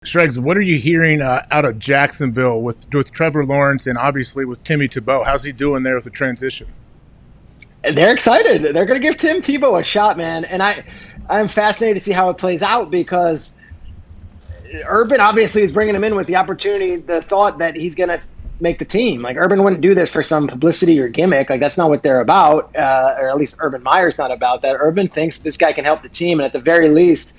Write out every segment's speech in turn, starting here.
Shregs, what are you hearing out of Jacksonville with Trevor Lawrence and obviously with Timmy Tebow? How's he doing there with the transition? They're excited. They're going to give Tim Tebow a shot, man. And I'm fascinated to see how it plays out because Urban obviously is bringing him in with the opportunity, the thought that he's going to make the team. Like Urban wouldn't do this for some publicity or gimmick. Like that's not what they're about, or at least Urban Meyer's not about that. Urban thinks this guy can help the team, and at the very least,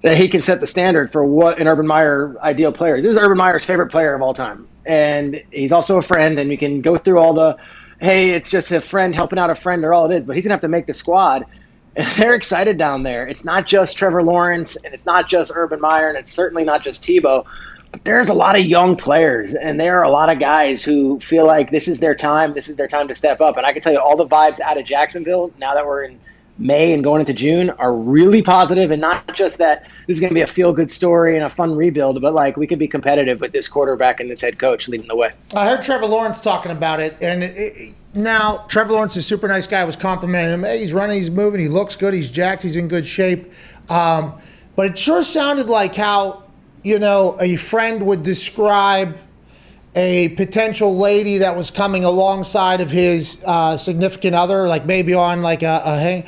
that he can set the standard for what an Urban Meyer ideal player. This is Urban Meyer's favorite player of all time, and he's also a friend. And you can go through all the, hey, it's just a friend helping out a friend, or all it is. But he's gonna have to make the squad. And they're excited down there. It's not just Trevor Lawrence, and it's not just Urban Meyer, and it's certainly not just Tebow. But there's a lot of young players, and there are a lot of guys who feel like this is their time. This is their time to step up. And I can tell you, all the vibes out of Jacksonville now that we're in May and going into June are really positive, and not just that this is going to be a feel-good story and a fun rebuild, but like we could be competitive with this quarterback and this head coach leading the way. I heard Trevor Lawrence talking about it, and now Trevor Lawrence is a super nice guy. I was complimenting him. Hey, he's running, he's moving, he looks good, he's jacked, he's in good shape. But it sure sounded like how, a friend would describe a potential lady that was coming alongside of his significant other, like maybe on like a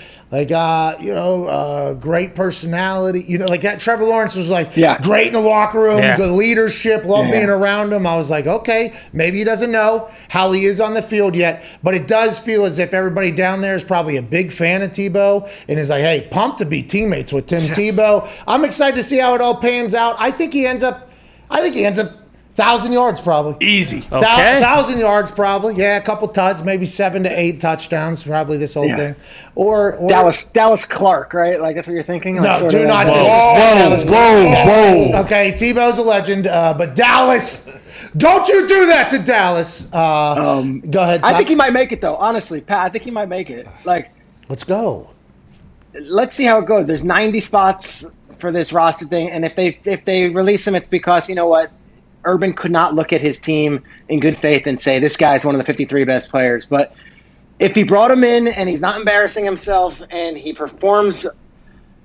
great personality, like that. Trevor Lawrence was like, great in the locker room, good leadership, love being around him. I was like, okay, maybe he doesn't know how he is on the field yet, but it does feel as if everybody down there is probably a big fan of Tebow and is like, hey, pumped to be teammates with Tim Tebow. I'm excited to see how it all pans out. I think he ends up 1,000 yards probably. Easy. Okay. 1,000 yards probably. Yeah, a couple tuds, maybe 7 to 8 touchdowns, probably this whole thing. Or Dallas Clark, right? Like that's what you're thinking? No, like, do not disrespect Dallas Clark. Okay, Tebow's a legend, but Dallas, don't you do that to Dallas. Go ahead. I think he might make it though, honestly, Pat. I think he might make it. Like, let's go. Let's see how it goes. There's 90 spots for this roster thing, and if they release him, it's because, you know what? Urban could not look at his team in good faith and say, this guy's one of the 53 best players. But if he brought him in and he's not embarrassing himself and he performs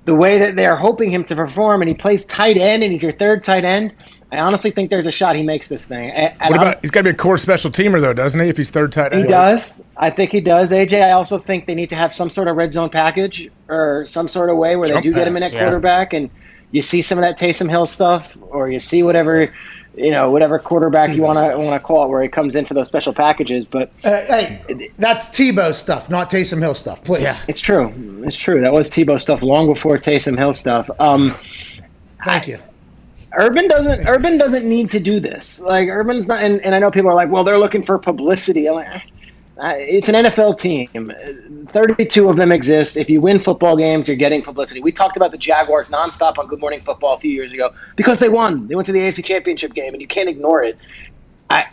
the way that they're hoping him to perform and he plays tight end and he's your third tight end, I honestly think there's a shot he makes this thing. What about, he's got to be a core special teamer, though, doesn't he, if he's third tight end? He does. I think he does, AJ. I also think they need to have some sort of red zone package or some sort of way where they do get him in at quarterback and you see some of that Taysom Hill stuff, or you see whatever quarterback you want to call it, where he comes in for those special packages. But hey, that's Tebow stuff, not Taysom Hill stuff, please. Yeah. It's true. That was Tebow stuff long before Taysom Hill stuff. Thank you. Urban doesn't need to do this. Like Urban's not, and I know people are like, well, they're looking for publicity. I'm like, it's an NFL team. 32 of them exist. If you win football games, you're getting publicity. We talked about the Jaguars nonstop on Good Morning Football a few years ago because they won. They went to the AFC Championship game, and you can't ignore it.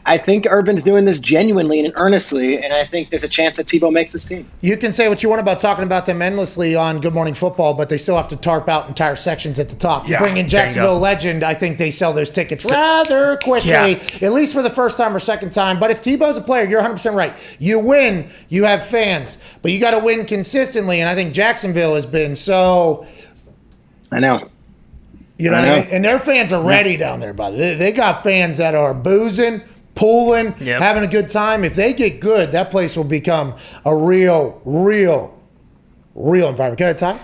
I think Urban's doing this genuinely and earnestly, and I think there's a chance that Tebow makes this team. You can say what you want about talking about them endlessly on Good Morning Football, but they still have to tarp out entire sections at the top. You bring in Jacksonville legend, I think they sell those tickets rather quickly, at least for the first time or second time. But if Tebow's a player, you're 100% right. You win, you have fans, but you got to win consistently, and I think Jacksonville has been so... I know. You know what I mean? And their fans are ready down there, brother. They got fans that are boozing, pooling, having a good time. If they get good, that place will become a real environment. Go ahead, Ty.